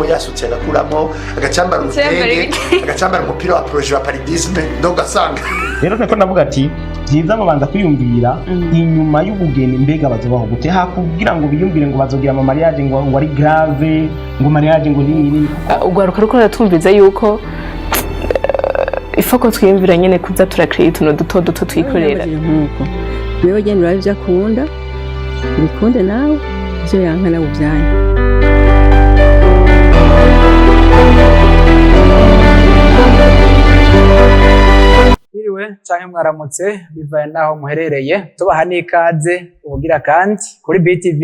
yasutse agakuramo agacambara urutenge agacambara umupira wa projet wa paridisme ndo gasanga rero nako navuga ati byiza babanza kwiyumvira inyuma y'ubugeni mbega bazobaho gute hakubwira ngo biyumvire ngo bazogira ama mariage ngo ari grave ngo mariage ngo nini ugwaruka ruko ratumviza yuko ifoko twiyumvira nyene kuza turakreate tuno duto twikorera nkuko wewe genda uravya akunda bikunde nawe byo yanka nawe byanye Iriwe canke mwaramutse bivaye naho muherereye tubaha n'ikaze ubugira kandi kuri BTV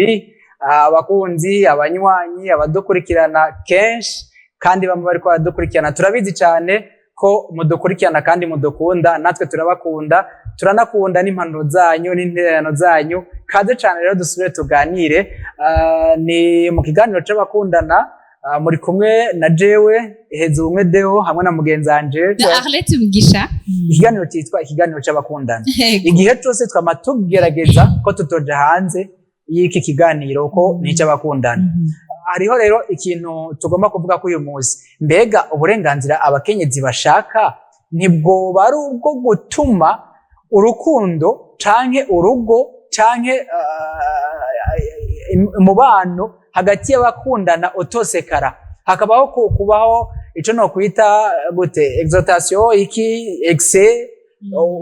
abakunzi abanywanyi abadukurikirana kenshi kandi bamwe bariko baradukurikirana turabizi cyane ko mudukurikirana kandi mudukunda natwe turabakunda turanakunda n'impanuro zanyu n'intererano zanyu kaze cyane rero dusubire tuganire ni mu kiganiro c'abakundana muri kumwe na jewe Heza Ubumwe Deo hamwe na mugenzi wanje na Arlette Mugisha. Ikiganiro cyitwa ikiganiro c'abakundana igihe cyose twama tugerageza ko tutoja hanze y'iki kiganiro ko ni c'abakundana hariho rero ikintu tugomba kuvuga ko uyu munsi mbega uburenganzira abakenyezi bashaka nibwo bari ubwo gutuma urukundo canke urugo canke umubano hagati y'abakundana utosekara hakabaho kubaho ico no kwita gute exaltation iki excès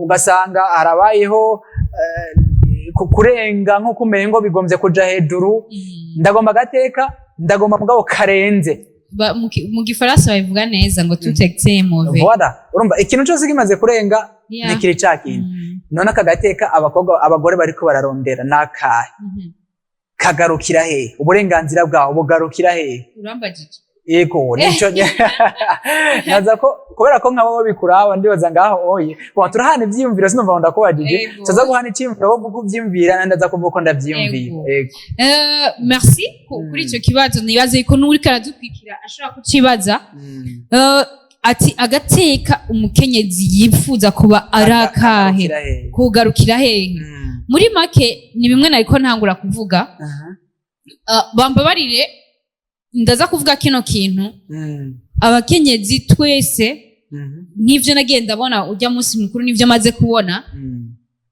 ugasanga harabayeho kurenga nko kumengo bigomvye kuja hejuru ndagomba gateka ndagomba mugabo karenze mu gifaransa babivuga neza ngo tout excès mauvais voilà urumva ikintu cyose kimaze kurenga nikiri cyakintu none akagateka abagore bariko bararondera nakahe kagarukira he uburenganzira bwawo bugarukira he urambajije yego nico naza ko kubera ko nkabo bikuraba ndibaza ngaho oye bon turahana ivyiyumviro sinumva ndakubajije tuza guhana icyumviro bo kuvyimvira ndaza kuvuga ko ndavyimvira yego merci kuri ico kibazo nibaze ko nuri karadukwikira ashobora kucibaza ati agateka umukenyezi yifuza kuba arakahe kugarukira hehe muri make ni bimwe nariko ntangura kuvuga bambabarire ndaza kuvuga kino kintu abakenyezi twese n'ivyo nagenda bona ujya munsi mukuru n'ivyo maze kubona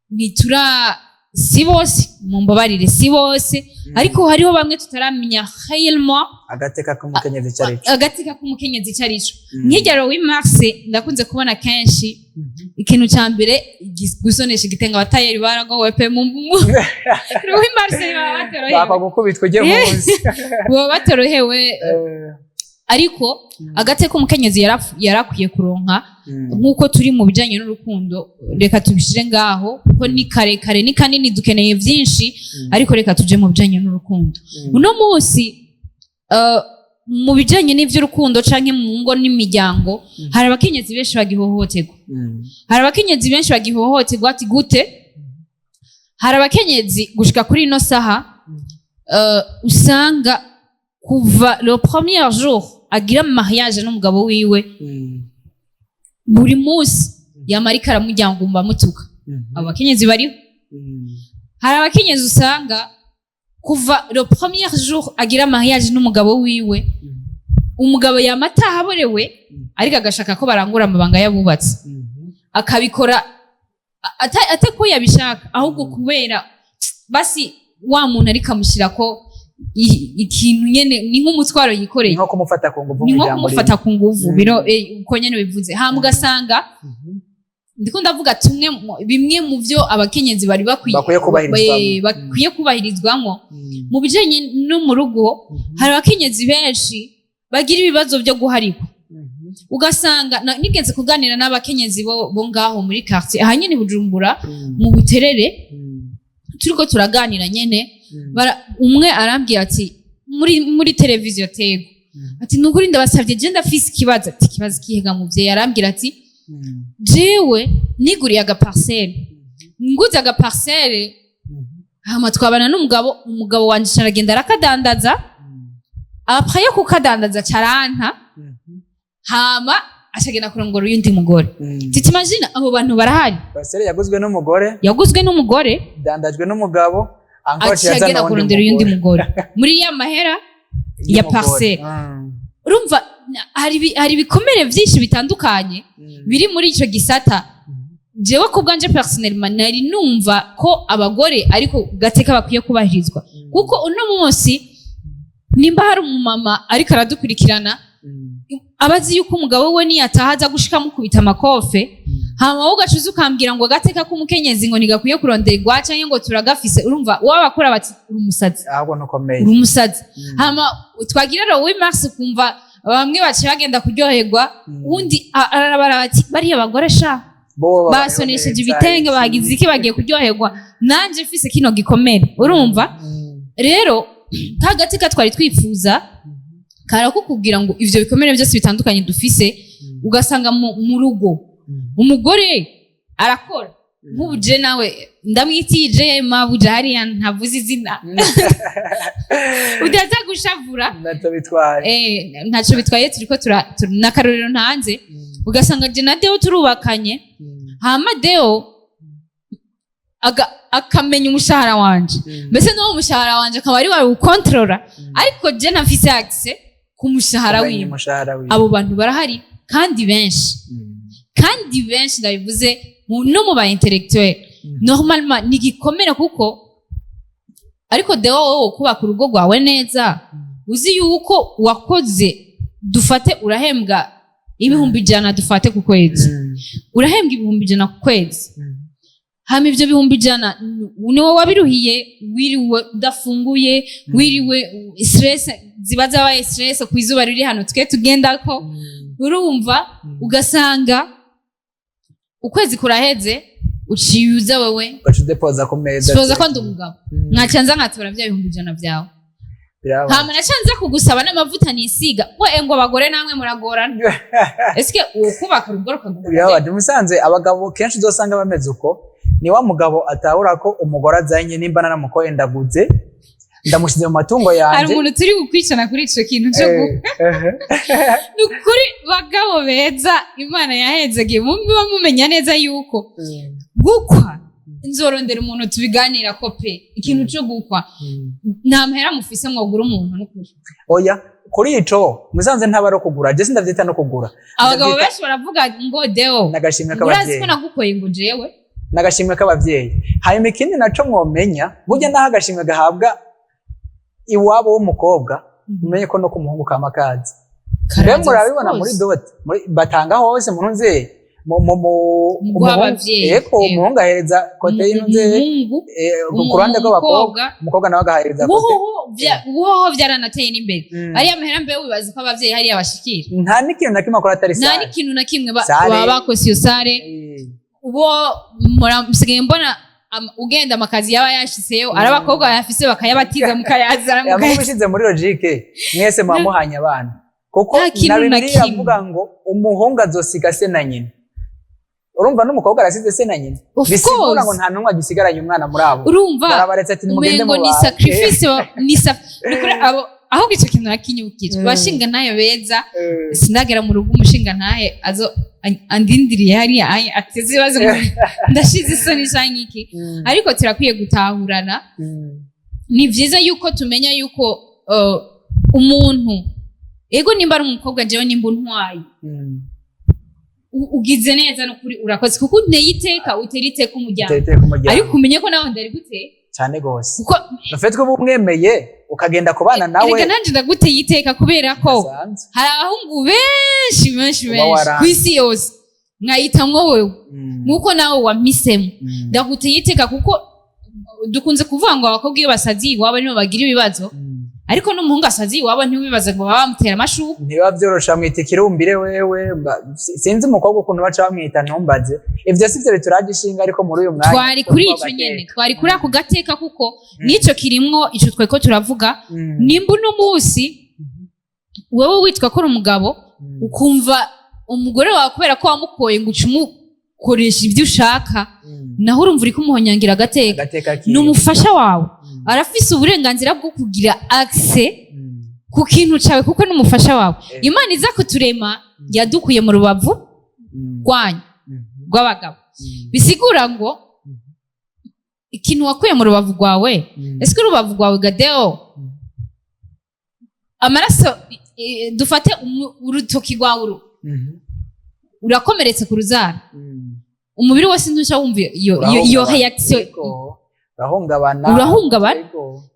nitura si bose mumbabarire si bose ariko hariho bamwe tutaramenya réellement agateka k'umukenyezi carico agateka k'umukenyezi carico nk'igero w'Mars ndakunze kubona kenshi ikintu ca mbere gusonesha igitenga batayeri baragowe pe mu w'Mars batorohewe bapa gukubitwa je munsi bo batorohewe ariko agateka umukenyezi yarakwiye kuronka nkuko turi mu bijanye n'urukundo reka tubishire ngaho kuko ni kare ni kanini dukeneye vyinshi ariko reka tuje mu bijanye n'urukundo uno munsi mu bijanye n'ivy'urukundo canke mu ngo n'imiryango hari abakenyezi benshi bagihohoterwa hari abakenyezi benshi bagihohoterwa ati gute hari abakenyezi gushika kuri ino saha usanga kuva le premier jour agira mariage n'umugabo wiwe buri munsi yamarika aramujyangumba mutuka abakenyezi bariho hari abakenyezi usanga kuva le premier jour agira mariage n'umugabo wiwe umugabo yamataha aborewe ariko agashaka ko barangura amabanga yabubatse akabikora atako yabishaka ahubwo kubera basi wa muntu ariko amushyira ko ikintu nyene ni nk'umutwaro yikoreye nko kumufata ku nguvu ni nko kumufata ku nguvu biro uko nyene bivuze mugasanga ndiko ndavuga tumwe bimwe mu byo abakenyezi bari bakwiye kubahirizwamo mu bijanye no mu rugo hari abakenyezi benshi bagira ibibazo byo guharikwa ugasanga nigenze kuganira n'abakenyezi bo ngaho muri quartier ahanyene Bujumbura mu Buterere turiko turaganira nyene umwe arambwira ati muri televiziyo tego ati nukuri ndabasavye je ndafise ikibazo ati kibazo kihega muvyeyi arambwira ati jewe niguriye agaparcelle nguze agaparcelle hama twabana umugabo wanje aragenda arakadandaza après yo kukadandaza caranta hama ashagenda kurongora uyundi mugore titimagine abo bantu barahari parcelle yaguzwe n'umugore dandajwe n'umugabo ashagenda kurondera uyundi mugore muri ya mahera ya parcelle urumva hari ibikomere byinshi bitandukanye biri muri icyo gisata. Jewe ku bwanje personnellement nari numva ko abagore ariko gateka bakwiye kubahirizwa, kuko uno munsi nimba hari umumama ariko aradukurikirana abazi yuko umugabo we niyataha aza gushika mukubita amakofe, hama wowe ugacuza ukambwira ngo agateka k'umukenyezi ngo ntigakwiye kuronderwa canke ngo turagafise, urumva wabakora bati uri umusazi, ahubwo nukomeye uri umusazi. Hama twagira rero we Mars kumva bamwe baciye bagenda kuryoherwa, undi arabara bati bariya bagore sha basonesheje ibitenge bagize iki bagiye kuryoherwa, nanje mfise kino gikomere, urumva. Rero kagateka twari twifuza karakukubwira ngo ivyo bikomere byose bitandukanye dufise, ugasanga mu rugo umugore arakora nk'ubuje nawe ndamwitije mabuje hariya ntavuze izina udaza gushavura ntacyo bitwaye, turiko nakarorero ntanze, ugasanga je na Deo turubakanye, hama Deo akamenya umushahara wanje, mbese n'uwo mushahara wanje akaba ari wawe ukontorora, ariko je nafise access ku mushahara wiwe. Abo bantu barahari kandi benshi, kandi benshi ndabivuze no mu ba intellectuel. Normalement nigikomera kuko ariko Deo wowe kubaka urugo rwawe neza, uzi yuko wakoze, dufate urahembwa ibihumbi 100 dufate ku kwezi, urahembwa ibihumbi 100 ku kwezi, hama ivyo bihumbi 100 niwe wabiruhiye, wiriwe udafunguye, wiriwe stress ziba zabaye stress kwizuba riri hano twe tugendako, urumva. Ugasanga ukwezi kuraheze uciyuza wewe ugacudepoza ku meza, sipoza ko ndi umugabo nkacanza nkatora bya bihumbi 100 vyawe, hama nacanza kugusaba n'amavuta nisiga, we ngo abagore namwe muragorana. Eske ukubaka urugo rukaguma musanze abagabo kenshi uzosanga bameze uko, ni wa mugabo atahura ko umugore azanye nimba naramukoye ndaguze ndamushize mu matungo yanje. Hari umuntu turi gukwicana kuri ico kintu cyo nukuri bagabo beza Imana yahezagiye mumbi bamumenya neza yuko gukwa nzorondera umuntu tubiganira ko pe ikintu cyo gukwa nta mahera mufise mwogura umuntu nukuri. Oya kuri ico musanze ntabaro kugura, je sindavyita no kugura. Abagabo benshi baravuga ngo Deo nagashimwe k'abavyeyi, urazi ko nagukoye ngo jewe nagashimwe k'abavyeyi. Hanyuma ikindi naco mwomenya burya naho agashimwe gahabwa iwabo w'umukobwa, umenye ko no ku muhungu kama kazi. Rero murabibona muri dot batanga hose mu nze eko umuhungu ahereza kote y'inze ku ruhande rw'abakobwa, umukobwa nawe agahereza kote. Woho vyaranateye n'imbere ariya mahera mbe wibaza ko abavyeyi hariya bashikira, nta n'ikintu na kimwe akora atari sare, nta n'ikintu na kimwe baba bakoze iyo sare. Ubo murasigaye mbona ugenda amakazi yaba yashiseyo ari abakobwa bayafise bakayabatiza mukayazana mukayashize muri logique mwese mwamuhanya abana, kuko na Bibiliya avuga ngo umuhungu azosiga se na nyina. Urumva n'umukobwa arasize se na nyina, bisigura ngo nta numwe agisigaranye umwana muri abo. Urumva barabaretse ati nimugende mu ni sacrifice nikuri abo aho gico kintu nakinyukije bashinga nayo beza sinagera mu rugo umushinga ntahe azo andindiriye hariya ateze bazo ndashize isoni shanyiki, ariko turakwiye gutahurana. Ni vyiza yuko tumenya yuko umuntu ego nimba ari umukobwa jewe nimba untwaye ugize neza no kuri urakoze, kuko uteyiteka uteriteka umuryango, ariko umenye ko nawe ndari gute cyane gose, kuko nafetwe bumwemeye ukagenda kubana nawe. Erega nanje ndaguteye iteka kubera ko hari abahungu benshi kwisi yose mwayitamwo wewe nkuko nawe wamisemo. Ndaguteye iteka kuko dukunze kuvuga ngo abakobwa iyo basazi iwabo nibo bagira ibibazo, ariko n'umuhungu asazi iwabo ntibibaze ngo baba bamutera amashuka, ntibiba vyorosha mwita ikirumbire wewe. Sinzi umukobwa ukuntu baca bamwita ntumbaze, ivyo sivyo bituraje ishinga, ariko muri uyu mwanya twari kuri ico nyene, twari kuri ako gateka kuko nico kirimwo ico tweko turavuga. Nimba uno musi wewe witwa ko uri umugabo ukumva umugore wawe kubera ko wamukoye ngo ucumukoresha ivyo ushaka, naho urumva uri kumuhonyangira agateka. N'umufasha wawe arafise uburenganzira bwo kugira access ku kintu cawe kuko n'umufasha wawe. Imana iza kuturema yadukuye mu rubavu rwanyu rw'abagabo, bisigura ngo ikintu wakuye mu rubavu rwawe, ese urubavu rwawe Gadeo amaraso dufate urutoki rwawe urakomeretse ku ruzara umubiri wose ntusha wumva iyo reaction urahungabana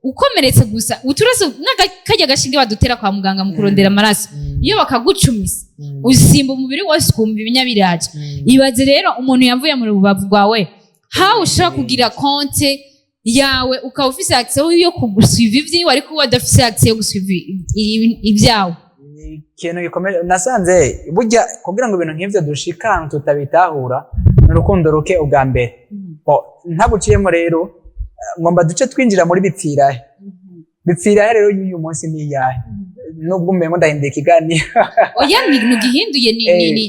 ukomeretse gusa uturase n'akajya gashinge badutera kwa muganga mu kurondera amaraso iyo bakagucumisa usimba umubiri wose ukumva ibinyabiraje ibaze rero umuntu yavuye mu rubavu rwawe how ushaka kugira konte yawe ukaba ufise access yo kugusuiva ivyiwe ariko wadafise access yo gusuiva ibyawe ikintu gikomeye nasanze burya kugira ngo ibintu nk'ivyo dushika tutabitahura n'urukundo ruke ubwa mbere ntaguciyemo rero ngomba duce twinjira muri bipfirahe bipfirahe rero y'uyu munsi ni iyahe nubwo umengo ndahindura ikiganiro oya ni gihinduye ni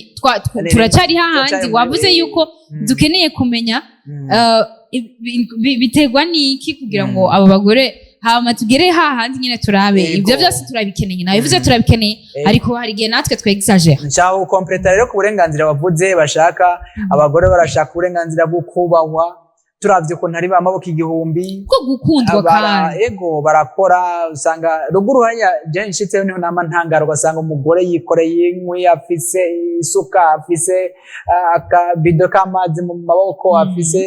turacari hahandi wavuze yuko dukeneye kumenya biterwa n'iki kugira ngo abo bagore hama tugere hahandi nyine turabe ibyo byose turabikeneye nawe bivuze turabikeneye ariko hari igihe natwe twexagera nshaka gukompleta rero ku burenganzira bavuze bashaka abagore barashaka uburenganzira bwo kubahwa turavye ukuntu ari bamaboko igihumbi ko gukundwa kandi ego barakora usanga ruguru haya je nshitseyo niho nama ntangaro ugasanga umugore yikoreye inkwi afise isuka afise akabido k'amazi mu maboko afise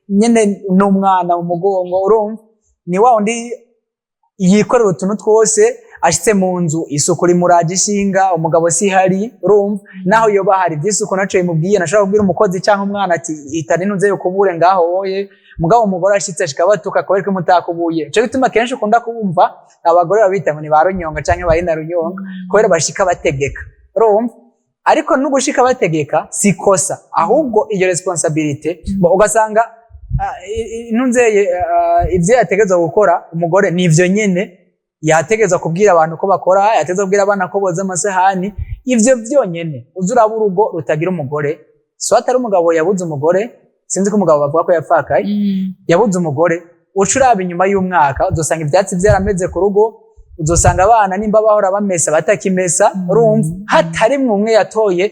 nyene n'umwana mu mugongo urumva ni wa undi yikorera utuntu twose ashitse mu nzu isuku rimuraje ishinga umugabo si hari urumva naho yoba hari by'isuku naco imubwiye nashaka kubwira umukozi cyangwa umwana ati itani nunze yo kubure ngaho woye mugabo umugore ashitse ashikabatuka kwabereka mutakubuye cyo bituma kenshi ukunda kubumva abagore babita ngo ni barunyonga canke barina runyonga kubera bashika bategeka urumva ariko n'ugushika bategeka sikosa ahubwo iyo responsibility ugasanga nunzeye ivyo yategeza gukora umugore nivyo nyene yategeza kubwira abantu ko bakora yategeza kubwira abana ko boza amasahani ivyo vyonyene uzuraba urugo rutagira umugore so atari umugabo yabuze umugore sinzi ko umugabo bavuga ko yapfakaye yabuze umugore ucuraba inyuma y'umwaka uzosanga ivyatsi vyarameze ku rugo uzosanga abana nimba bahora bamesa batakimesa urumva hatari umwe yatoye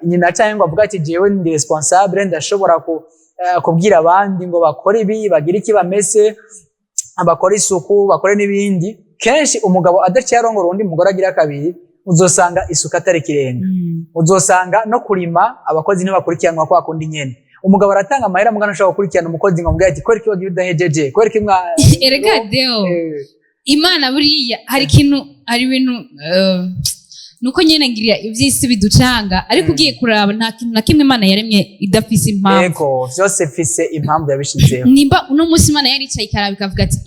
nyina cyangwa avuga ati jewe ndi responsable ndashobora kubwira abandi ngo bakore ibi bagira iki bamese abakora isuku bakore n'ibindi kenshi umugabo adaciye arongora undi mugore agira kabiri uzosanga isuku atari kirenga uzosanga no kurima abakozi ntibakurikiranwa kwa kundi nyene umugabo aratanga amahera mugana ashobora gukurikirana umukozi ngo mbwira ati kweri kibaga udahejeje kweri kimwa erega deo imana buriya hari ibintu nuko nyene ngiriya ivyisi biducanga ariko ugiye kuraba nta kintu na kimwe imana yaremye idafise impamvu yego vyose fise impamvu yabishizeho nimba uno munsi imana yaricaye ikaraba ikavuga ati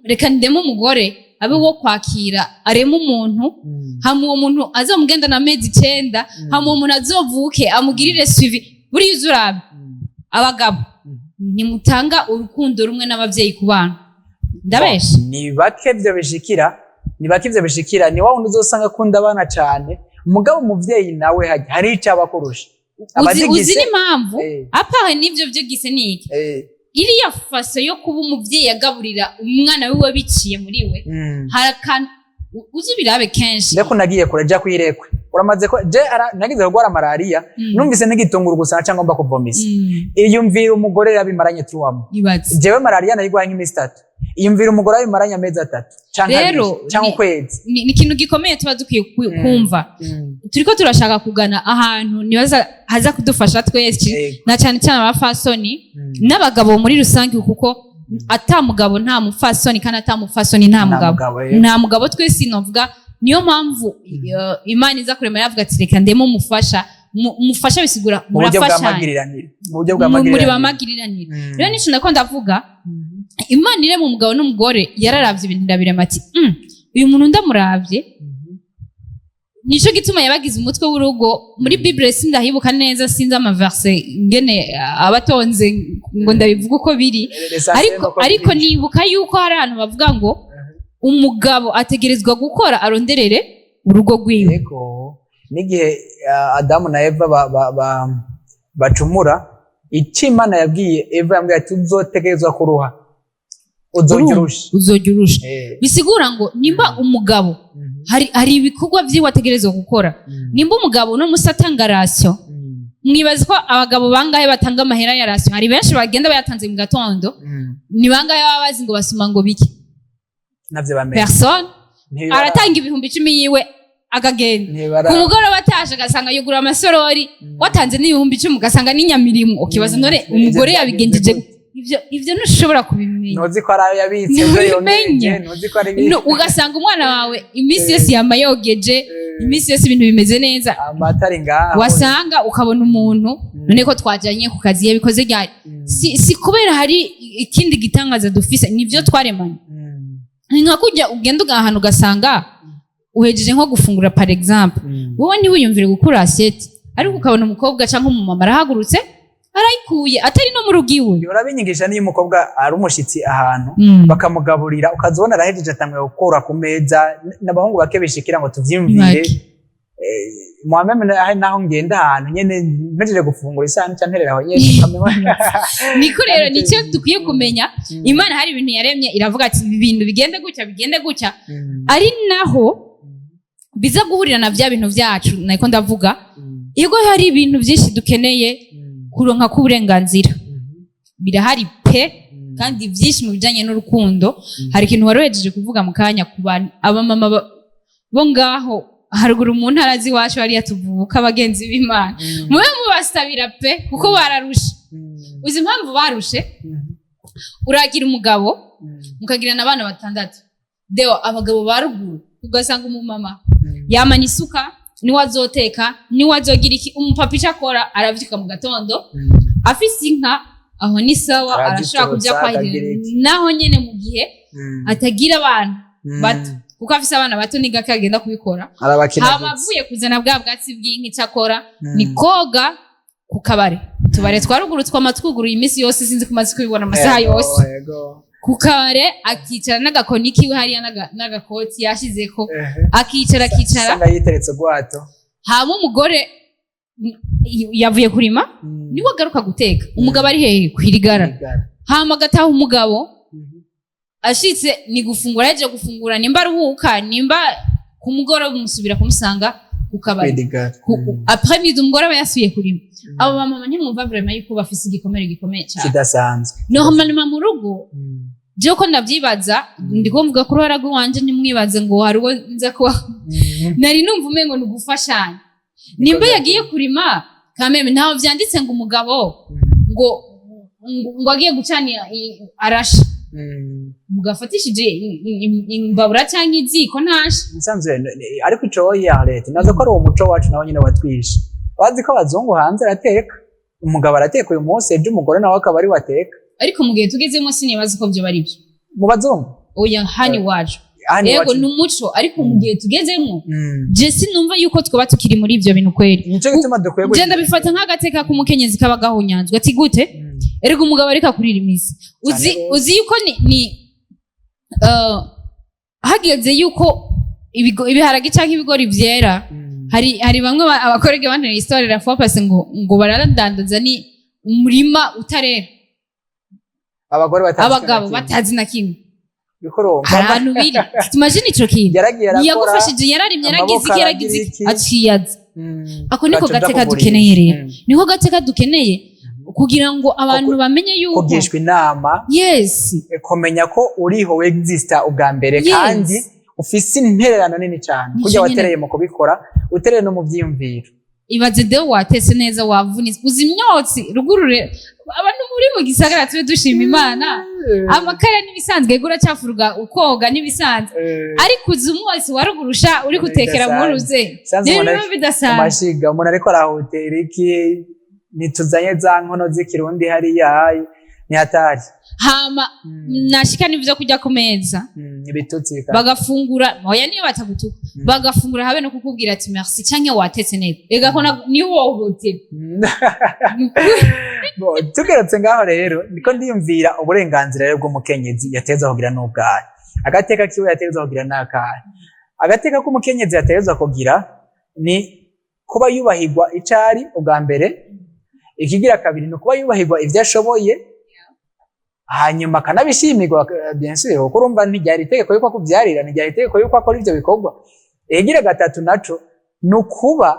reka ndemo umugore abe wo kwakira arema umuntu hama uwo muntu azomugendana amezi 9 hama uwo muntu azovuke amugirire suivi buriya uzurabe abagabo nimutanga urukundo rumwe n'abavyeyi ku bana ndabesha ni bake vyo bishikira ni wa wundi uzosanga akunda abana cyane umugabo umuvyeyi nawe hari ico abakurusha uzi n'impamvu apahe n'ivyo vyo gise niki iriya faso yo kuba umuvyeyi agaburira umwana wiwe biciye muri we harakana uzubirabe kenshi ndeko nagiye kuraja kwirekwe uramaze ko je nagize kugwara malaria numvise n'igitunguru gusa cyangwa mba kuvomisa iyumvira umugore yabimaranye tuwamo jewe malaria nayigwanye imisi 3 iyumvira umugore yabimaranye amezi 3 cyangwa ukwezi ni ikintu gikomeye tuba dukwiye kumva turiko turashaka kugana ahantu nibaza haza kudufasha twese na cyane cyane abafasoni n'abagabo muri rusange kuko atamugabo nta mufasoni kandi atamufasoni nta mugabo twese novuga niyo mpamvu imana iza kurema yavuga ati reka ndemo mufasha bisigura murafashanya muri bamagiriranire rero nico ndako ndavuga imana irema umugabo n'umugore yararavye ibintu ndabirema ati uyu muntu ndamuravye nico gituma yabagize umutwe w'urugo muri Bible sindahibuka neza sinzi amaverse ngene abatonze ngo ndabivuga uko biri ariko nibuka yuko hari abantu bavuga ngo umugabo ategerezwa gukora aronderere urugo rwiwe yego n'igihe Adamu na Eva bacumura Imana yabwiye Eva yambwiye ati uzotegerezwa kuruha uzojyurusha bisigura ngo nimba umugabo hari ibikorwa vyiwe ategerezwa gukora nimba umugabo no musatanga rasyo mwibaza ko abagabo bangahe batanga amahera ya rasyo hari benshi bagenda bayatanze mu gatondo ni bangahe baba bazi ngo basoma ngo biki navyo bamenye personne aratanga ibihumbi 10 yiwe akagenda ku mugoroba atashe agasanga yugura amasorori watanze n'ibihumbi 10 ugasanga n'inyamirimo ukibaza none umugore yabigenjeje ivyo ntushobora kubimenya ntuzi ko arayo yabitse ntuzi ko ari ugasanga umwana wawe imisi yose yamayogeje imisi yose ibintu bimeze neza amatari ngaho wasanga ukabona umuntu none ko twajanye ku kazi yabikoze ryari si kubera hari ikindi gitangaza dufise nivyo twaremanye nka kujya ugenda ugahana ugasanga uhejeje nko gufungura par exemple wowe ntiwiyumvire gukura assiette ariko ukabona umukobwa cyangwa umumama arahagurutse arayikuye atari no mu rugiwe urabinyigisha niyo umukobwa ari umushitsi ahantu bakamugaburira ukazobona arahejeje atamwe gukora ku meza n'abahungu bake bishikira ngo tuvyimvire Muhammed naho ngenda ahantu nyene mpejeje gufungura isahani canterera aho nyene niko rero nicyo dukwiye kumenya Imana hari ibintu yaremye iravuga ati ibintu bigende gutya ari naho biza guhurira na bya bintu byacu nako ndavuga iyo hari ibintu byinshi dukeneye kuronka ku burenganzira birahari pe kandi byinshi mu bijanye n'urukundo hari ikintu warohejeje kuvuga mu kanya ku bantu abamama bo ngaho haruguru mu ntara z'iwacu hariya tuvuka abagenzi b'Imana mube mubasabira pe kuko bararusha uzi impamvu barushe uragira umugabo mukagirana abana 6 deo abagabo baruguru ugasanga umumama yamana isuka niwe azoteka niwe azogira iki umupapa icyo akora aravyuka mu gatondo afise inka aho ni sawa arashaka kujya kwahirira naho nyene mu gihe atagira abana bato kuko afise abana bato niga kagenda kubikora abavuye kuzana bwa bwatsi bw'inka icyo akora ni koga ku kabare tubare twaruguru twamatwuguruye iminsi yose sinzi kumaze kubibona amasaha yose ku kabare akicara n'agakoni kiwe hariya n'agakoti yashizeko akicara sanga yiteretse gwato hama umugore yavuye kurima niwe agaruka guteka umugabo ari hehe kwirigara hama gataha umugabo ashitse ni gufungura yaje gufungura nimba ruhuka nimba ku mugoroba umusubira kumusanga ukabari après midi umugore aba yasuye kurima abo mama ntimwumva vraiment yuko bafise igikomere cyane kidasanzwe normalement mu rugo je ko ndavyibaza ndiko mvuga ko ruhara rwanje ntimwibaze ngo hari uwo nza kuba nari numva umengo nugufashanya nimba yagiye kurima kameme ntaho vyanditse ngo umugabo ngo agiye gucana arasha mugafatishije imbabura cyangwa iziko ntashe nsanzwe ariko ico ya leta nazo ko ari uwo muco wacu nawo nyine watwishe bazi ko abazungu hanze arateka umugabo arateka uyu munsi ejo umugore nawe akaba ari wateka ariko mu gihe tugezemo sinibaza ko byo bari byo mu bazungu oya hani wacu yego n'umuco ariko mu gihe tugezemo je sinumva yuko twaba tukiri muri ibyo bintu kweri nico gituma dukwiye genda bifata nk'agateka k'umukenyezi kabagaho nyanzwe ati gute erega umugabo ariko akurira imisi uzi yuko ni hageze yuko ibiharage cyangwa ibigori vyera hari bamwe abakorege bantera histoire la fois parce ngo baradandaza ni umurima utarera abagabo batazi na kimwe ahantu biri imagine ico kintu yagufashije yararimye yaragize iki aciyaza ako niko gateka dukeneye rero niko gateka dukeneye kugira ngo abantu bamenye yuko kugishwa inama yes kumenya ko uriho exista ubwa mbere kandi ufise intererano nini cyane kujya watereye mu kubikora utereye no mu byiyumviro ibaze deo watese neza wavunitse uzi imyotsi rugurure abantu muri mu gisagara tube dushima Imana amakara nibisanzwe gura cyafurwa ukoga nibisanzwe ariko uzi umwotsi warugurusha uri gutekera mu ruze rero bidasanzwe amashiga umuntu ariko arahotera iki nituzanye za nkono z'ikirundi hariya ni hatari hama nashika n'ivyo kujya ku meza ibitutsi bagafungura oya niyo batagutuka bagafungura habe no kukubwira ati merci canke watetse neza ega ko ni wohote tugeretse ngaho rero niko ndiyumvira uburenganzira rero bw'umukenyezi yateza kugira n'ubwaye agateka kiwe yateza kugira n'akahe agateka k'umukenyezi yateza kugira ni kuba yubahirwa icari ubwa mbere ikigira kabiri no kuba yubahirwa ivyo ashoboye hanyuma kanabishimirwa bien sûr kuko urumva ntiryari itegeko yuko kuvyarira ntiryari itegeko yuko akora ivyo bikorwa ikigira gatatu naco nukuba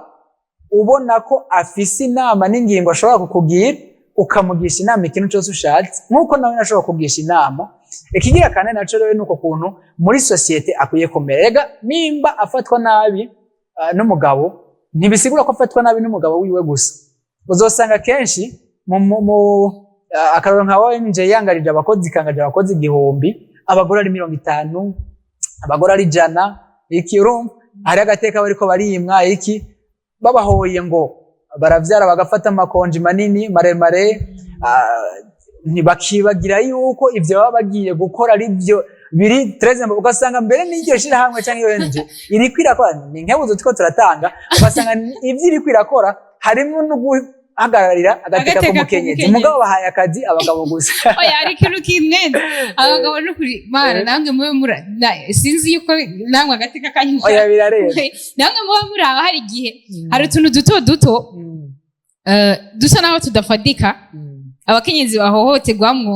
ubona ko afise inama n'ingingo ashobora kukugira ukamugisha inama ikintu cyose ushatse nkuko nawe nashobora kukugisha inama ikigira kane naco rero nuko kuntu muri societe akwiye kumerega nimba afatwa nabi n'umugabo ntibisigura ko afatwa nabi n'umugabo wiwe gusa uzosanga kenshi akaroro nka ONG yangarije abakozi kangaje abakozi 1000 abagore ari 50 abagore ari 100 iki urumva hari agateka bariko barimwa iki babahoye ngo baravyara bagafata amakonji manini maremare ntibakibagira yuko ivyo baba bagiye gukora ari byo biri 13 ugasanga mbere n'iryo shira hamwe canke ONG iri kwirakora ni nkebuzo twiko turatanga ugasanga ivyo iri kwirakora harimo no hagararira agateka ku mukenyezi umugabo bahaye akazi abagabo gusa oya ari kintu kimwenze abagabo no kuri mara namwe mwe mura sinzi yuko namwe agateka kanyisha oya birareba namwe mwe muri aba hari gihe hari utuntu duto dusa naho tudafadika abakenyezi bahohoterwamwo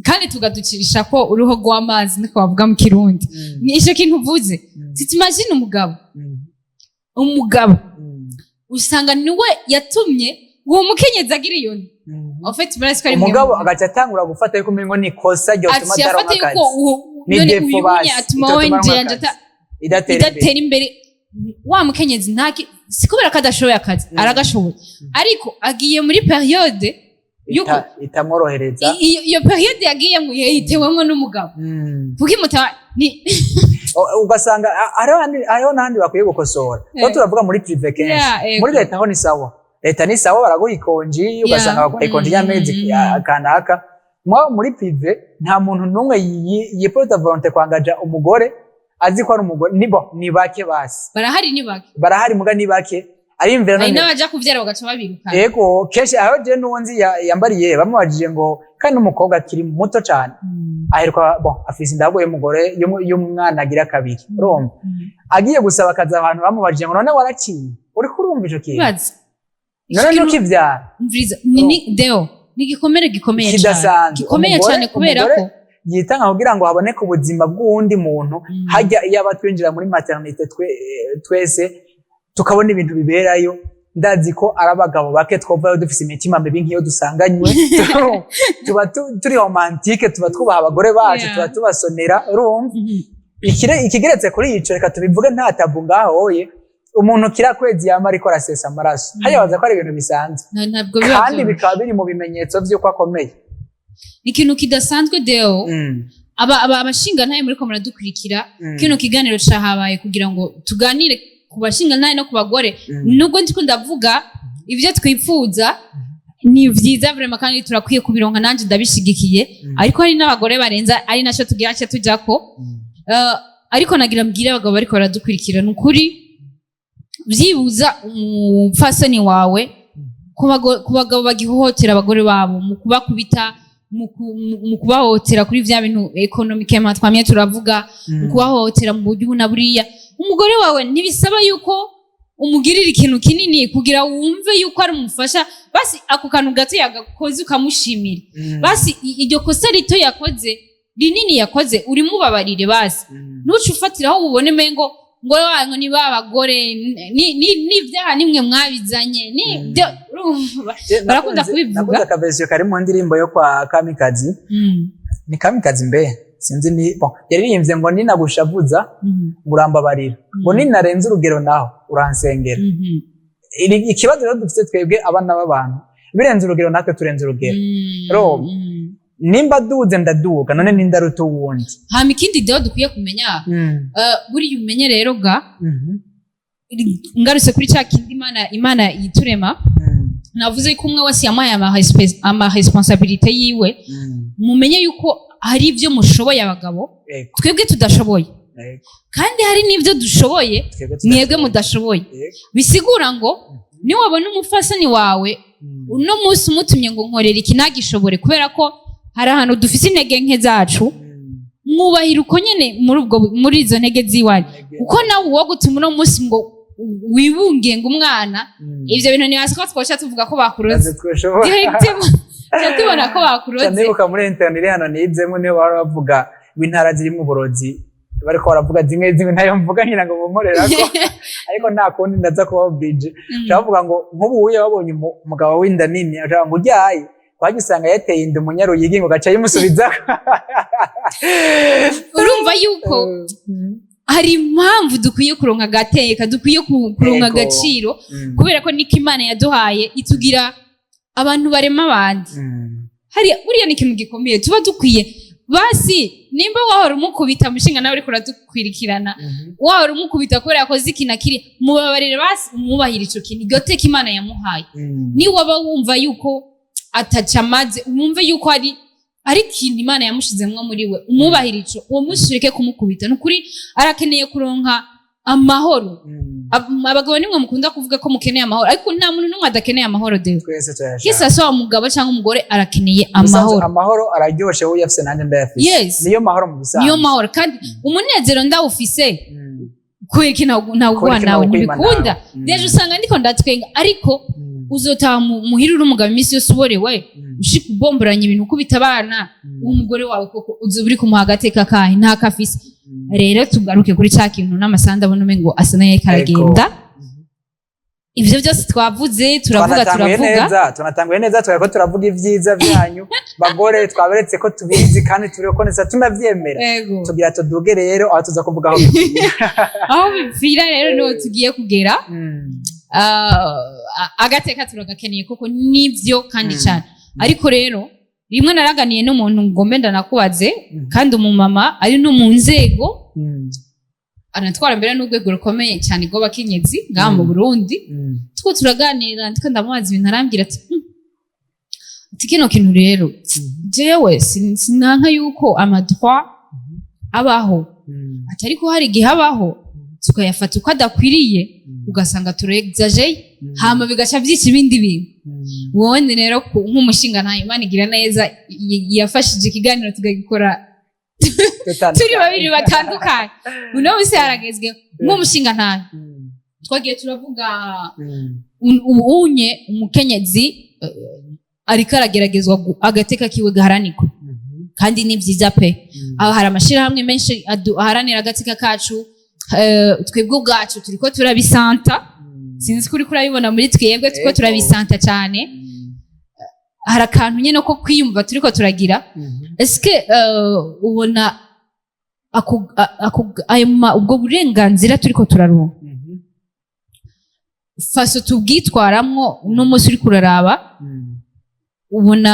kandi tugaducirisha ko uruho rw'amazi niko bavuga mu kirundi ni ico kintu uvuze titimagine umugabo usanga niwe yatumye uwo mukenyezi agira iyo ofete barasiko ari umugabo agaca atangura gufata yuko umengo ni kosa ryo tuma daronka akazi ni defo basi atuma wenje idatera imbere wa mukenyezi ntaki sikubera ko adashoboye akazi aragashoboye ariko agiye muri periode yuko itamworohereza iyo periode yagiyemo yitewemwo n'umugabo kukimuta ni ugasanga ariho n'ahandi bakwiye gukosora ko turavuga muri prive kenshi muri leta ho ni sawa leta ni sawa baraguha ikonji ugasanga baguha ikonji y'amezi kanaka muri prive nta muntu n'umwe yiporota volonte kwangaja umugore azi ko ari umugore ni bake basi barahari muga ni bake ari imvera none n'abaja kuvyara bagaca babiruka yego keshi aho je n'uwonzi yambariye bamubajije ngo kandi umukobwa akiri muto cyane aheruka afise indago y'umugore y'umwana agira kabiri urumva agiye gusaba akazi abantu bamubajije ngo none warakiye uri kurumva ico kintu none nuko ivyara ni deo ni gikomere gikomeye cyane gikomeye cyane kubera ko yitanga kugira ngo haboneke ubuzima bw'undi muntu hajya iyo abatwinjira muri maternité twese tukabona ibintu biberayo ndazi ko arabagabo bake twovayo dufise imitima mibi nkiyo dusanganywe tuba turi romantique tuba twubaha abagore bacu tuba tubasonera urumva ikigeretse kuri ico reka tubivuge nta tabu ngahoye umuntu kira kwezi yama ariko arasesa amaraso hayabaza ko ari ibintu bisanzwe kandi bikaba biri mu bimenyetso vy'uko akomeye ikintu kidasanzwe deo abashinga ntaye muri ko muradukurikira kino kiganiro cahabaye kugira ngo tuganire ku bashinga ntaye no ku bagore nubwo ndiko ndavuga ivyo twipfuza ni vyiza vraiment kandi turakwiye kubironka nanje ndabishigikiye ariko hari n'abagore barenza ari naco tugira cyo tujako ariko nagira mbwire abagabo bariko baradukurikira nukuri vyibuza umupfasoni wawe ku bagabo bagihohotera abagore babo mu kubakubita mu kubahohotera kuri vya bintu economique twamye turavuga mu kubahohotera mu buryo na buriya umugore wawe ntibisaba yuko umugirira ikintu kinini kugira wumve yuko ari umufasha basi ako kantu gato yagakoze ukamushimira basi iryo kosa rito yakoze rinini yakoze uri mubabarire basi nucu ufatiraho ubone mengo ngo wanyu ni babagore ni vyaha nimwe mwabizanye ni barakunda kubivuga nakuza kaversio kari mu ndirimbo yo kwa Kamikazi ni Kamikazi mbe sinzi ni yaririmbye ngo ninagushavuza urambabarira ngo ninarenze urugero naho uransengera ikibazo rero dufite twebwe abana b'abantu birenze urugero natwe turenze urugero ro nimba duze ndaduga none nindaruta uwundi hama ikindi deo dukwiye kumenya buri umenye rero ga ngarutse kuri cya kindi imana yiturema navuze ko umwe wese yamaye ama responsabilité yiwe mumenye yuko hari ibyo mushoboye abagabo twebwe tudashoboye kandi hari n'ibyo dushoboye mwebwe mudashoboye bisigura ngo ni wabona umufasani wawe uno munsi umutumye ngo nkorera iki nagishobore kubera ko hari ahantu dufise intege nke zacu mwubahira uko nyene muri izo ntege ziwari uko nawe uwo gutuma uno munsi ngo wibunge ngo umwana ivyo bintu nibasi ko twosha tuvuga ko bakuroze tubona ko bakuroze nibuka muri internet hano nizemo niyo baravuga w'intara zirimo uburozi bariko baravuga zimwe ntayo mvuga nkira ngo bumorerako ariko nta kundi ndaza kuba bridge bavuga ngo nk'ubu uye wabonye umugabo w'inda nini avuga ngo uryaye wagisanga yateye inda umunyaruyigi ngo gaca yimusubiza urumva yuko hari impamvu dukwiye kuronka agateka dukwiye kuronka agaciro kubera ko niko Imana yaduhaye itugira abantu barema abandi hari buriya ni ikintu gikomeye tuba dukwiye basi nimba wahora umukubita mushinga nawe uriko uradukwirikirana wahora umukubita kubera yakoze ikintu akiri mubabarire basi umwubahire ico kintu iryo teka Imana yamuhaye ni waba wumva yuko atacamaze wumve yuko ari ikintu Imana yamushizemwo muri we umwubahire ico uwo mushirike kumukubita nukuri arakeneye kuronka amahoro abagabo nimwe mukunda kuvuga ko mukeneye amahoro ariko nta muntu numwe adakeneye amahoro dewe kisa so umugabo cyangwa umugore arakeneye amahoro amahoro araryoshe wowe yafise nanjye ndayafise yes. niyo mahoro mu bisanzwe niyo mahoro kandi umunezero ndawufise kwiki ntabwo nawe ntibikunda deje usanga ndiko ndatwenga ariko uzotaha muhira uri umugabo iminsi yose uborewe ushika ubomboranya ibintu ukubita abana umugore wawe koko uzubiri kumuha agateka kahe nta kafise rero tugaruke kuri cya kintu n'amasanda abona umengo asa nayo karagenda ivyo byose twavuze tunatanguye neza twari ko turavuga ivyiza byanyu bagore twaberetse ko tubizi kandi turiko neza tunavyemera tugira tuduge rero aho tuza kuvuga aho bipfira rero niho tugiye kugera agateka turagakeneye koko nivyo kandi cyane ariko rero rimwe naraganiye n'umuntu ngombe ndanakubaze kandi umumama ari no mu nzego anatwara mbere n'urwego rukomeye cyane rw'abakenyezi ngaha mu Burundi two turaganira ndiko ndamubaza ibintu arambwira ati kino kintu rero jewe sinanka yuko amadroit abaho atari ko hari igihe abaho tukayafata uko adakwiriye ugasanga turexageye hama bigaca byinshi ibindi bintu wone rero nk'umushinga nta Imana igira neza yafashije ikiganiro tugagikora turi babiri batandukanye uno wese yaragezweho nk'umushinga nta twagiye turavuga unye umukenyezi ariko arageragezwa agateka kiwe gaharanirwa kandi ni byiza pe aho hari amashirahamwe menshi aharanira agateka kacu twebwe ubwacu turiko turabisanta sinzi kuri kurabibona muri twebwe turiko turabisanta cyane hari akantu nyine ko kwiyumva turiko turagira eske ubona ubwo burenganzira turiko turaronka faso tubwitwaramwo uno munsi uri kuraraba ubona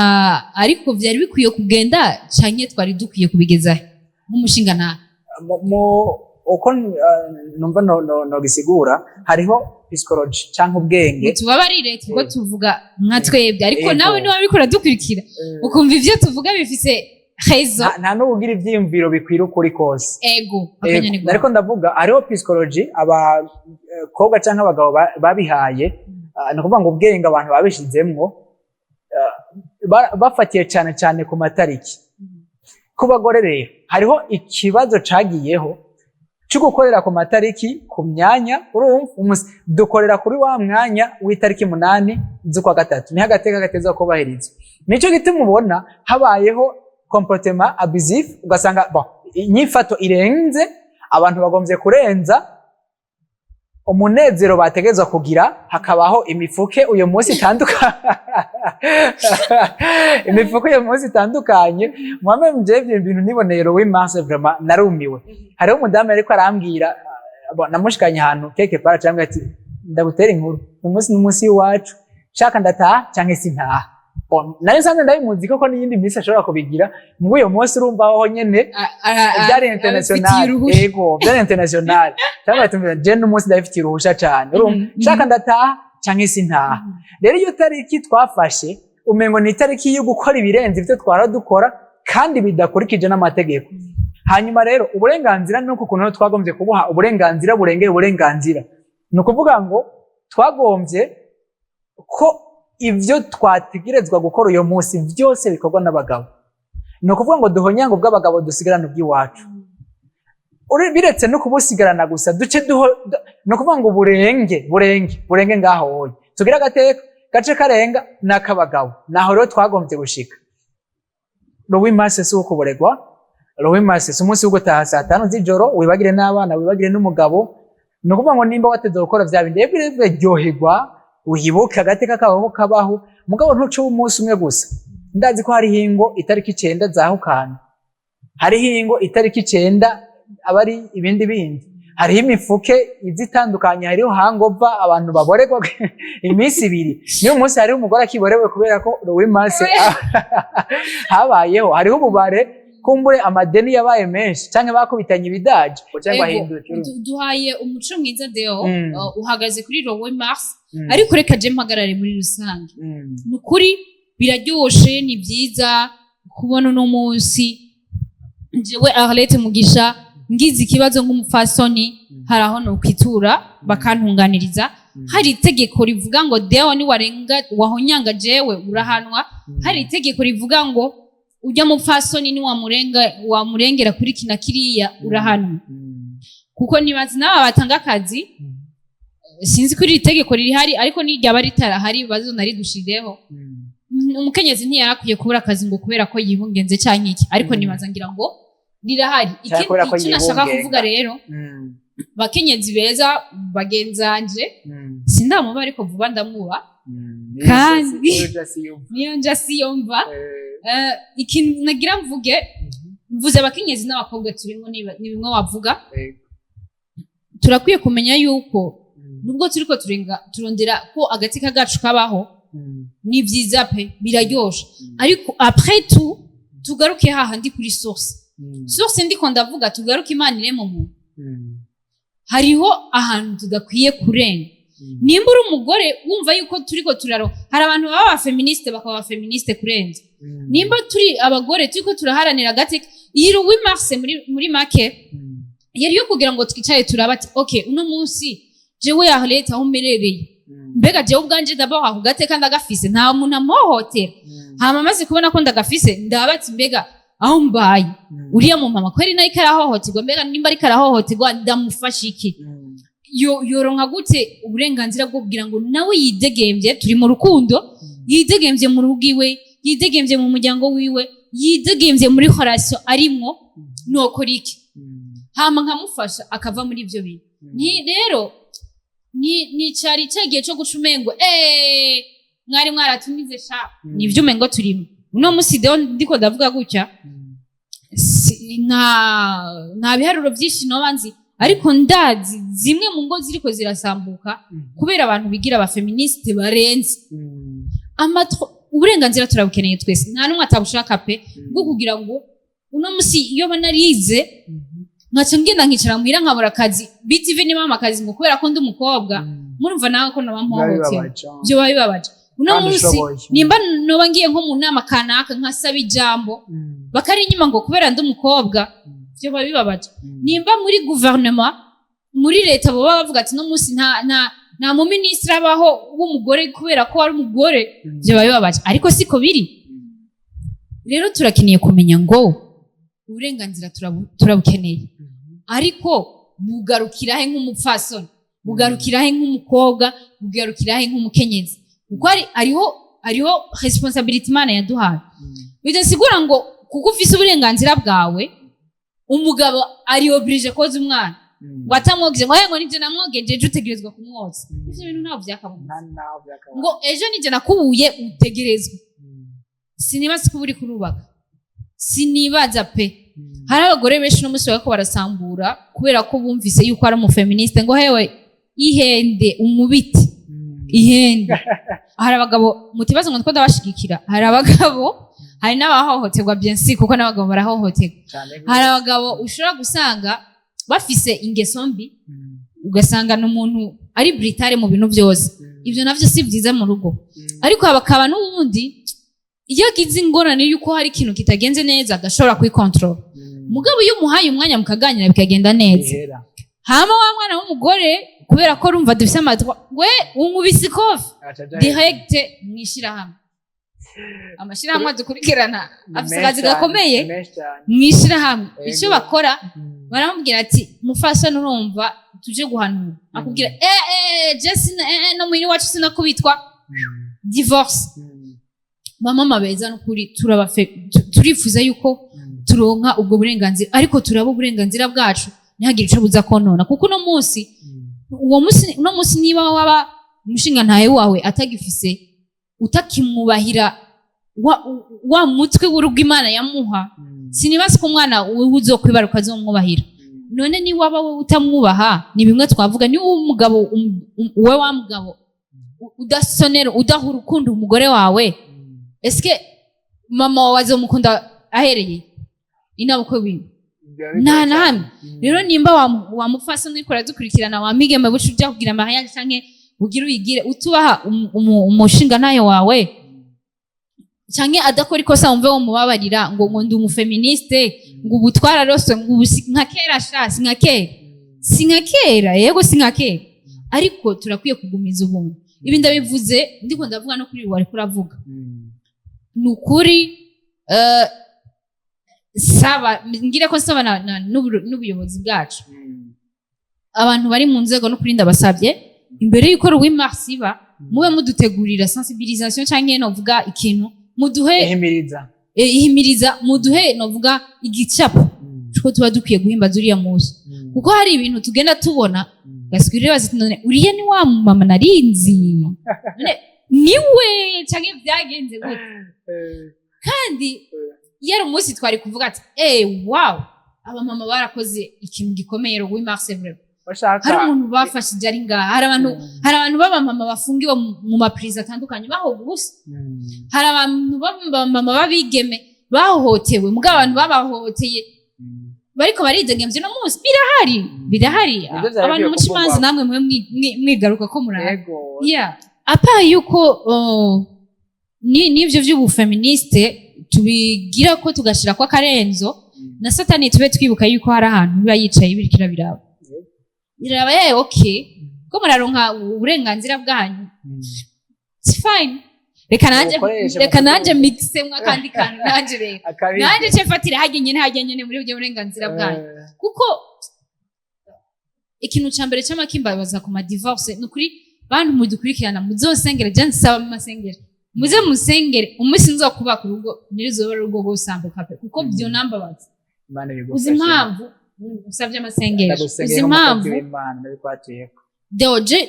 ariko vyari bikwiye kugenda canke twari dukwiye kubigezaho nk'umushinga nta uko numva no gisigura hariho psychology canke ubwenge tubabarire tuko tuvuga nka twebwe ariko nawe niwe bikora dukurikira ukumva ivyo tuvuga bifise rezo nta n'ubugira ivyiyumviro bikwira ukuri kose ego ariko ndavuga hariho psychology abakobwa canke abagabo babihaye ni ukuvuga ngo ubwenge abantu babishizemwo bafatiye cane cane ku matariki ku bagore rero hariho ikibazo cagiyeho cyo gukorera ku matariki ku myanya urumva dukorera kuri wa mwanya w'itariki 8 z'ukwa gatatu ni agateka gateza kubahirizwa nico gituma ubona habayeho comportement abusif ugasanga inyifato irenze abantu bagomvye kurenza umunezero bategezwa kugira hakabaho imifuke uyo munsi itandukanye mwame mjevye ibintu nibonero w'imanse vraiment narumiwe hariho umudamu ariko arambwira namushikanye ahantu keke para cyangwa ati ndagutera inkuru umunsi n'umunsi wacu shaka ndataha canke sintaha nayo sanze ndabimuzi koko n'iyindi minsi ashobora kubigira mu uyo munsi urumva aho nyene byari international yego byari international cyangwa atumvira je n'umunsi ndabifitiye uruhusha cyane urumva shaka ndataha canke sintaha rero iyo tariki twafashe umengo ni tariki yo gukora ibirenze ivyo twara dukora kandi bidakurikije n'amategeko hanyuma rero uburenganzira nuko kuntu twagombye kubuha uburenganzira burengeye uburenganzira no kuvuga ngo twagombye ko ivyo twategerezwa gukora uyo munsi byose bikorwa n'abagabo no kuvuga ngo duhonyango bw'abagabo dusigarana ubw'iwacu biretse no kubusigarana gusa duce no kuvuga ngo burenge ngaho wowe tugira agateka gace karenga n'akabagabo naho rero twagombye gushika Louis Marse si ukuboregwa Louis Marse si umunsi wo gutaha saa 5 z'ijoro wibagire n'abana wibagire n'umugabo no kuvuga ngo nimba wateze gukora vya bindi biryoherwa uhibuka agateka kabaho mugabo ntuce umunsi umwe gusa ndazi ko hari hingo itariki 9 zahukana, hari hingo itariki 9 abari ibindi bindi, hariho imifuke izitandukanye, hariho hangova abantu baboregwa iminsi 2. Niyo munsi hariho umugore akiborewe kubera ko Louis Mars habayeho, hariho ububare kumbure amadeni yabaye menshi canke bakubitanye ibidaje cyangwa bahindura. Duhaye umuco mwiza Deo, uhagaze kuri Louis Mars, ariko reka je mpagarare muri rusange. Nukuri biraryoshe, ni byiza kubona uno munsi jewe Arlette Mugisha ngize ikibazo nk'umufasoni, haraho no kwitura bakantunganiriza. Hari itegeko rivuga ngo Deo ni warenga wahonyanga jewe urahanwa. Hari itegeko rivuga ngo ujya mufasoni ni wamurengera kuri kina kiriya urahanwa. Kuko nibazi naba batanga akazi, sinzi kuri itegeko rihari, ariko n'iryaba ritarahari bazonari dushireho. Umukenyezi ntiyarakwiye kubura akazi ngo kubera ko yibungenze cyangwa iki, ariko nibaza ngira ngo rirahari. Iki nashaka kuvuga rero, bakenyezi beza bagenzanje sindamuba, ariko vuba ndamuba kandi niyo nja siyumva. Ikintu nagira mvuge, mvuze abakenyezi n'abakobwa turimo ni bimwe wavuga. Turakwiye kumenya yuko nubwo turiko turondera ko agati kagacu kabaho, ni byiza pe, biraryosha, ariko après tout tugaruke hahandi kuri source. Source ndiko ndavuga tugaruke Imana iremo mu. Hariho ahantu tudakwiye kurenga. Nimba uri umugore wumva yuko turiko turaro, hari abantu baba abafeministe bakaba abafeministe kurenza. Nimba turi abagore turiko turaharanira agati, iyi Louis Mars muri make yari yo kugira ngo twicaye turabati okay, uno munsi jewe Arlette aho mberereye, mbega jewe ubwanje d'abord aho gateka ndagafise, nta muntu amuhohotera. Hama maze kubona ko ndagafise, ndabati mbega aho mbaye uriya mu mama kweri nayo karahohoterwa, mbega nimba ari karahohoterwa ndamufasha iki? Yoronka gute uburenganzira bwo kugira ngo nawe yidegemvye, turi mu rukundo, yidegemvye mu rugiwe, yidegemvye mu muryango wiwe, yidegemvye muri relation arimwo, nokora iki? Hama nkamufasha akava muri ivyo bintu. Ni rero ni cari cyagiye cyo gucumengo mwari mwaratumize sha, nivyo umengo turimo uno musi. Deo ndiko ndavuga gutya, nta biharuro byinshi no banzi, ariko ndazi zimwe mu ngo ziriko zirasambuka kubera abantu bigira abafeministe barenze. Uburenganzira turabukeneye twese, nta numwe atabushaka pe, bwo kugira ngo uno musi iyo banarize nkaca ngenda nkicara muhira nkabura akazi, BTV ni mama akazi ngo kubera ko ndi umukobwa, murumva nawe ko naba mpohotera, byo babibabaje. Uno munsi nimba noba ngiye nko mu nama kanaka nkasaba ijambo bakari inyuma ngo kubera ndi umukobwa, byo babibabaje. Nimba muri gouvernement, muri leta bo bavuga ati no munsi nta mu ministre abaho w'umugore kubera ko ari umugore, byo babibabaje, ariko siko biri. Rero turakeneye kumenya ngo uburenganzira turabukeneye, ariko bugarukirahe nk'umupfasoni, bugarukirahe nk'umukobwa, bugarukirahe nk'umukenyezi, kuko ariho responsibility Imana yaduhaye. Bidasigura ngo kuko ufise uburenganzira bwawe umugabo ari oblige koza umwana watamwogeje ngo nije namwogeje ejo utegerezwa kumwoza. Ivyo bintu ntaho vyakabona ngo ejo nije nakubuye utegerezwa. Sinibaza ko buri kurubaka, sinibaza pe. Hari abagore benshi no musi bako barasambura kubera ko bumvise yuko ari umufeministe, ngo hewe ihende umubiti ihende. Hari abagabo mutibazo ngo ndabashigikira, hari abagabo, hari n'abahohoterwa byensi kuko n'abagabo barahohoterwa. Hari abagabo ushobora gusanga bafise ingeso mbi, ugasanga n'umuntu ari britare mu bintu byose. Ibyo navyo si byiza mu rugo, ariko habakaba n'ubundi iyo gize ingorane yuko hari ikintu kitagenze neza agashobora kwikontrola. Mugabo iyo muhaye umwanya mukaganira bikagenda neza. Hama wa mwana w'umugore kubera ko rumva dufise amatwa, we umubisi kofi direct mwishira hamwe. Amashira hamwe dukurikirana afise akazi gakomeye, mwishira hamwe icyo bakora. Baramubwira ati mufasha nurumva tuje guhanura, akubwira Jesse no mwiri wacu sinakubitwa divorce. Mama beza n'ukuri turifuza yuko turonka ubwo burenganzira, ariko turaba uburenganzira bwacu ntihagire ico buza konona, kuko no munsi uno munsi niba waba umushinga ntaye wawe atagifise utakimwubahira wa mutwe w'urugo Imana yamuha sinibaza ko umwana uzokwibaruka azomwubahira none ni waba we utamwubaha ni bimwe twavuga ni umugabo we wa mugabo udasonera udaha urukundo umugore wawe eske mama wawe azomukunda ahereye inabukwe wiwe nta na hamwe rero nimba wamufasa n'ikora dukurikirana wamigeme bucu ujya kugira amahanga canke ugira uyigire utubaha umushinga nayo wawe canke adakora ikosa wumve wo mubabarira ngo ndi umufeministe ngo ubutwara rose ngo nka kera shasi nka kera yego si nka kera ariko turakwiye kugumiza ubumwe ibi ndabivuze ndiko ndavuga no kuri wari kuravuga nukuri saba ngira ko saba n'ubuyobozi bwacu abantu bari mu nzego no kurinda basabye imbere y'uko Louis Mars iba mube mudutegurira sensibilisation canke no vuga ikintu muduhe ihimiriza muduhe no vuga igicapo cyo tuba dukwiye guhimba zuriya muzi kuko hari ibintu tugenda tubona gaswirira bazitonone uriye ni wa mama narinzi niwe canke byagenze gute kandi yari umunsi twari kuvuga ati wow aba mama barakoze ikintu gikomeye Louis Mars vraiment hari umuntu bafashije ari ngaha hari abantu baba mama bafungiwe mu maprize atandukanye baho gusa hari abantu baba mama babigeme bahohotewe mugabo abantu babahohoteye bariko baridegemvye no munsi birahari abantu muci manzi namwe mwigaruka ko murara apa yuko nivyo vy'ubufeministe tubigira ko tugashira kwa karenzo na satani tube twibuka yuko hari ahantu biba yicaye birikira biraba okay ko muraronka uburenganzira bwanyu it's fine reka nanje mixe mwa kandi kantu nanje rero nanje cefatira hajye nyene muri byo burenganzira bwanyu kuko ikintu cyambere cy'amakimba baza ku ma divorce nukuri bantu mudukurikirana muzosengera je nsaba mu masengero muze musengere umunsi nzokubaka urugo nirizoba urugo gosambuka pe kuko byo nambabaza uzi impamvu usabye amasengero uzi impamvu Deoje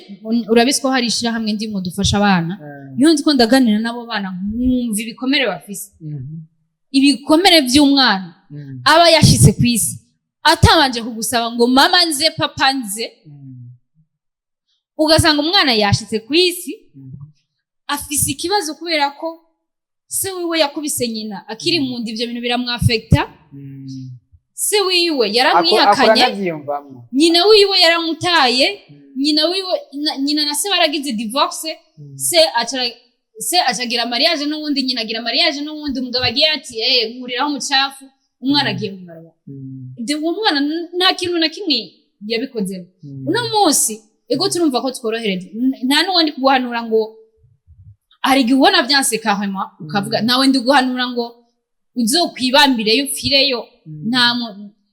urabisiko hari ishira hamwe ndimo dufasha abana iyo nzi ko ndaganira nabo bana nkumva ibikomere bafise ibikomere by'umwana aba yashitse kwisi atabanje kugusaba ngo mama nze papa nze ugasanga umwana yashitse kwisi afise ikibazo kubera ko se wiwe yakubise nyina akiri mu ndi ibyo bintu biramwafekta se wiwe yaramwihakanye nyina wiwe yaramutaye nyina na se baragize divorce se acagira mariage n'uwundi nyina agira mariage n'uwundi umugabo agiye ati nkuriraho umucafu umwana agiye mu barabara uwo mwana nta kintu na kimwe yabikozemo uno munsi ego turumva ko tworohereje nta n'uwandi kuguhanura ngo hari igihe ubona byanseka hema ukavuga nawe ndi guhanura ngo uzokwibanbireyo upfireyo nta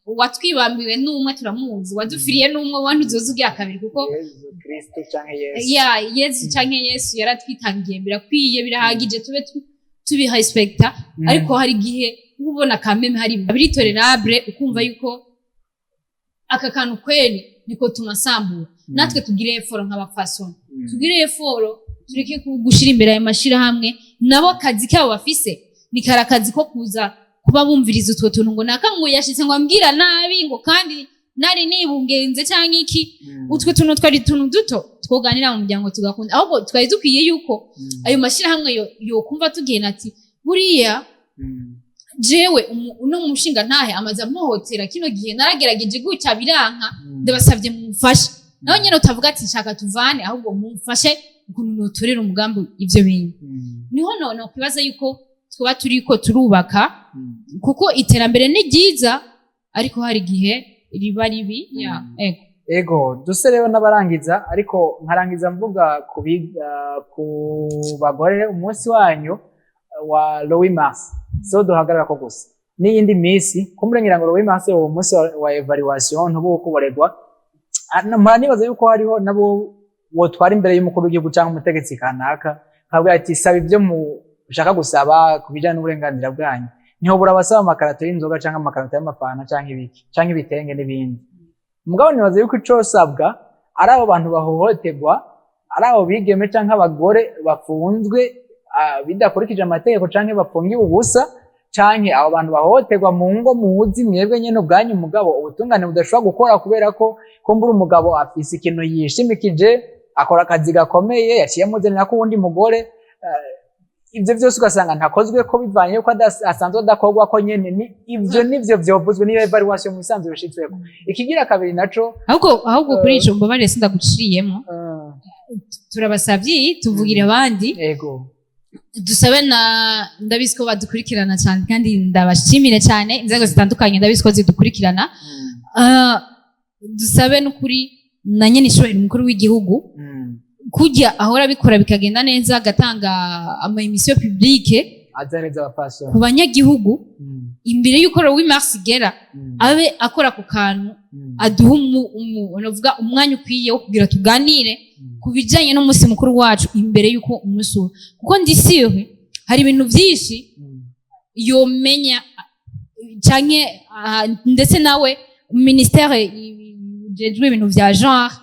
watwibambiwe n'umwe turamuzi wadufiriye n'umwe wandi uzoza ugiye kabiri kuko Yesu canke Yesu yaratwitangiye birakwiye birahagije tube tubiha respecta ariko hari igihe ubona kameme hari biri tolerable ukumva yuko aka kantu kweli niko tumasambura natwe tugire effort nk'abafasoni tugire effort tureke gushira imbere ya mashira hamwe nabo kazi kabo bafise ni karakazi ko kuza kuba bumviriza utwo tuntu ngo nakangu yashitse ngo ambwira nabi ngo kandi nari nibungenze cyangwa iki utwo tuntu twari tuntu duto twoganira mu muryango tugakunda ahubwo twari dukwiye yuko ayo mashira hamwe yo kumva tugena ati buriya jewe uno mushinga ntahe amaze amuhotera kino gihe naragerageje gutya biranka ndabasavye mumfashe naho nyene utavuga ati nshaka tuvane ahubwo mumfashe ukuntu notorera umugambi ivyo bintu niho none kwibaza yuko twa turiko turubaka kuko iterambere ni ryiza ariko hari igihe riba ribi ego duse rero n'abarangiza ariko nkarangiza mvuga ku bagore umunsi wanyu wa Louis Mars so duhagarara ko gusa n'iyindi minsi kumurengera ngo Louis Mars uwo munsi wa evaluation ntubuko boregwa nibaza yuko hariho nabo wotwara imbere y'umukuru w'igihugu cyangwa umutegetsi kanaka kabwa ati saba ibyo ushaka gusaba kubijana n'uburenganzira bwanyu niho burabasaba amakarato y'inzoga cyangwa amakarato y'amapana cyangwa ibiki cyangwa ibitenge n'ibindi mugabo nibaza yuko ico sabwa ari abo bantu bahohoterwa ari abo bigeme cyangwa abagore bafunzwe bidakurikije amategeko canke bafungiwe ubusa canke abo bantu bahohoterwa mu ngo muzi mwebwe nyene ubwanyu umugabo ubutungane budashobora gukora kubera ko kumbura umugabo afise ikintu yishimikije akora akazi gakomeye yaciye amuzanira ko uwundi mugore ivyo vyose ugasanga ntakozwe ko bivanye ko asanzwe adakorwa ko nyene ivyo nivyo vyovuzwe niyo evaluation mu bisanzwe bishitsweko. Ikigira kabiri naco ahubwo kuri ico mbabarire sindaguciriyemo turabasavye tuvugire abandi yego dusabe ndabizi ko badukurikirana cyane kandi ndabashimire cyane inzego zitandukanye ndabizi ko zidukurikirana dusabe n'ukuri na nyene ishobora umukuru w'igihugu kujya ahora bikora bikagenda neza agatanga ama emission publique azareza abapasoni ku banyagihugu imbere y'uko Mars igera abe akora ku kantu aduha uvuga umwanya ukwiye wo kugira tuganire ku bijanye n'umunsi mukuru wacu imbere y'uko umunsi kuko ndisiwe hari ibintu byinshi yomenya canke ndetse nawe ministère jejwe ibintu vya genre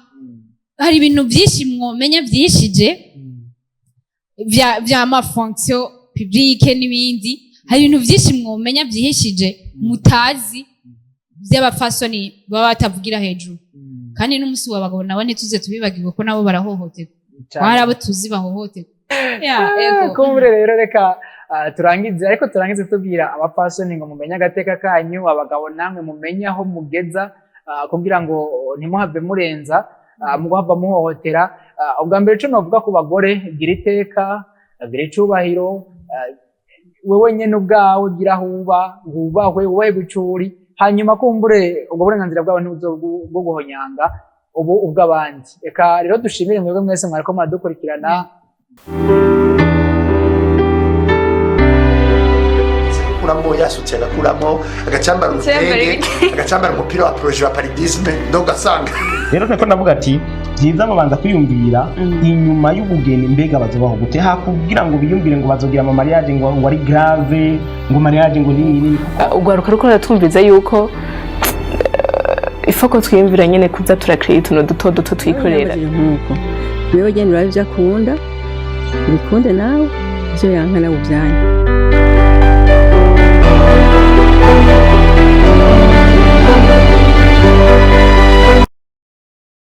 hari ibintu byinshi mwomenya byishije vya ma fonction publique n'ibindi hari ibintu byinshi mwomenya byihishije mutazi by'abafasoni baba batavugira hejuru kandi n'umunsi w'abagabo nabo ntituze tubibagirwe ko nabo barahohoterwa hari abo tuzi bahohoterwa kumbure rero reka turangize tubwira abafasoni ngo mumenye agateka kanyu abagabo namwe mumenye aho mugeza kugira ngo ntimuhave murenza muguhava muhohotera ubwa mbere cyo novuga ku bagore gira iteka gira icubahiro wewe nyene ubwawe gira hubahwe wubahe gucuri hanyuma kumbure ubwo burenganzira bwawe bwo guhonyanga ubu ubw'abandi reka rero dushimire mwebwe mwese mwariko muradukurikirana kuramo yasutse agakuramo agacambara urutenge agacambara umupira wa projet wa paridisme ndo gasanga rero nako navuga ati byiza babanza kwiyumvira inyuma y'ubugeni mbega bazobaho gute hakubwira ngo biyumvire ngo bazogira ama mariage ngo ari grave ngo mariage ngo nini ugwaruka ruko ratumviza yuko ifoko twiyumvira nyene kuza turakira tuno duto twikorera nkuko wewe genda urabye akunda bikunde nawe byo yanka nawe ubyanyu